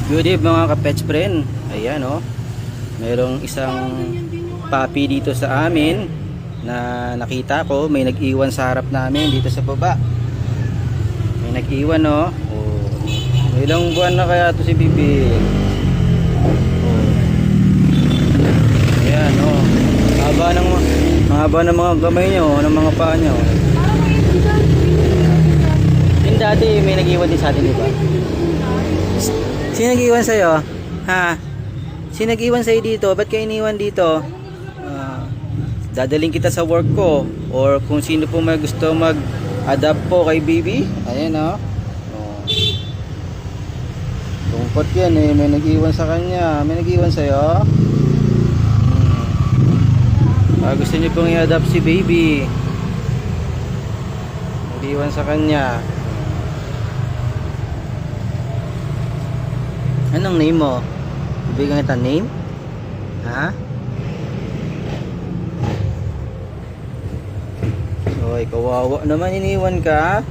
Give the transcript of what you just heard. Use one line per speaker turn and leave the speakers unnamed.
Good eve mga ka-pets friend. Ayan oh. Merong isang puppy dito sa amin na nakita ko. May nag-iwan sa harap namin dito sa baba. May nag-iwan oh. Oh. Ilang buwan na kaya to si Bibi? Oh. Ayan oh. Haba ng mga gamay nyo, ng mga paa nyo. Yung dati may nag-iwan din sa atin, di ba? Sino nag-iwan sa'yo? Ha? Sino nag-iwan sa'yo dito? Ba't kayo iniwan dito? Dadaling kita sa work ko. Or kung sino po may gusto mag-adapt po kay Bibi. Ayan o. Tungkot yan eh. May nag-iwan sa kanya. May nag-iwan sa'yo? Gusto niyo pong i-adapt si Baby. Nag-iwan sa kanya. Anong name mo? Bibigyan kita name? Ha? Oy, kawawa naman, iniwan ka.